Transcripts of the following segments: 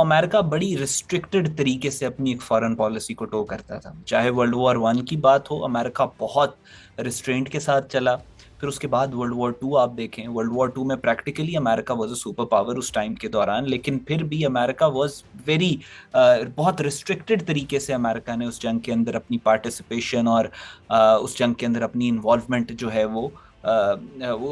America बड़ी restricted तरीके से अपनी एक फॉरेन पॉलिसी को टो करता था। चाहे वर्ल्ड वॉर 1 की बात हो, अमेरिका बहुत रिस्ट्रेंट के साथ चला। फिर उसके बाद वर्ल्ड वॉर 2 आप देखें, वर्ल्ड वॉर 2 में practically America was a super power उस टाइम के दौरान, लेकिन फिर भी अमेरिका वाज वेरी बहुत रिस्ट्रिक्टेड तरीके से अमेरिका ने उस जंग के अंदर अपनी पार्टिसिपेशन और उस जंग के अंदर अपनी इन्वॉल्वमेंट जो है वो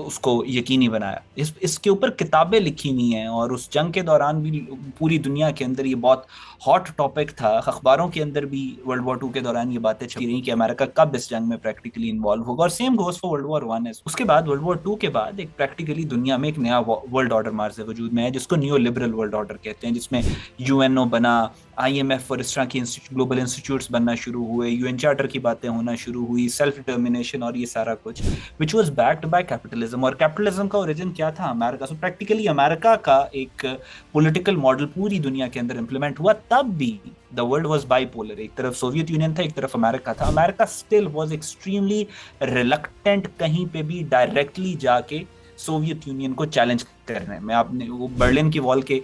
उसको यकीनी बनाया। इसके ऊपर किताबें लिखी हुई हैं, और उस जंग के दौरान भी पूरी दुनिया के अंदर ये बहुत हॉट टॉपिक था। अखबारों के अंदर भी वर्ल्ड वॉर 2 के दौरान ये बातें छपी रही कि अमेरिका कब इस जंग में प्रैक्टिकली इन्वॉल्व होगा, और same goes for world war 1। उसके बाद वर्ल्ड वॉर 2 के बाद एक प्रैक्टिकली दुनिया में एक नया वर्ल्ड ऑर्डर मार्च वजूद में है, जिसको न्यू लिबरल वर्ल्ड ऑर्डर कहते हैं, जिसमें यूएनओ बना, आईएमएफ और इस तरह की ग्लोबल इंस्टीट्यूट्स बनना शुरू हुए, यूएन चार्टर की बातें होना शुरू हुई, सेल्फ डिटर्मिनेशन और ये सारा कुछ, which was backed by capitalism. और कैपिटलिज्म का ओरिजिन क्या था? अमेरिका। सो प्रैक्टिकली अमेरिका का एक पॉलिटिकल मॉडल पूरी दुनिया के अंदर इंप्लीमेंट हुआ। तब भी द वर्ल्ड वॉज बाईपोलर, एक तरफ सोवियत यूनियन था, एक तरफ अमेरिका था। America still was extremely reluctant कहीं पे भी डायरेक्टली जाके सोवियत यूनियन को चैलेंज करने में। आपने वो बर्लिन की वॉल के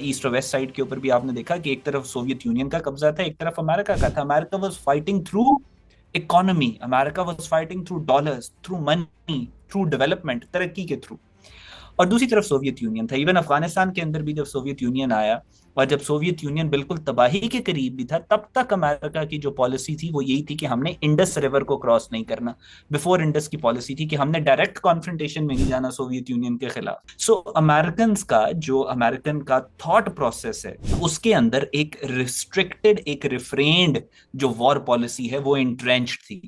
ईस्ट और वेस्ट साइड के ऊपर भी आपने देखा कि एक तरफ सोवियत यूनियन का कब्जा था, एक तरफ अमेरिका का था। America was fighting through economy, America was fighting through dollars, through money, through development, तरक्की के थ्रू। और दूसरी तरफ सोवियत यूनियन था। इवन अफगानिस्तान के अंदर भी जब सोवियत यूनियन आया, और जब सोवियत यूनियन बिल्कुल तबाही के करीब भी था, तब तक अमेरिका की जो पॉलिसी थी वो यही थी कि हमने इंडस रिवर को क्रॉस नहीं करना। बिफोर इंडस की पॉलिसी थी कि हमने डायरेक्ट कॉन्फ्रंटेशन में नहीं जाना सोवियत यूनियन के खिलाफ। सो अमेरिकन का जो अमेरिकन का थॉट प्रोसेस है, उसके अंदर एक रिस्ट्रिक्टेड, एक रिफ्रेन्ड जो वॉर पॉलिसी है वो इंट्रेंच्ड थी।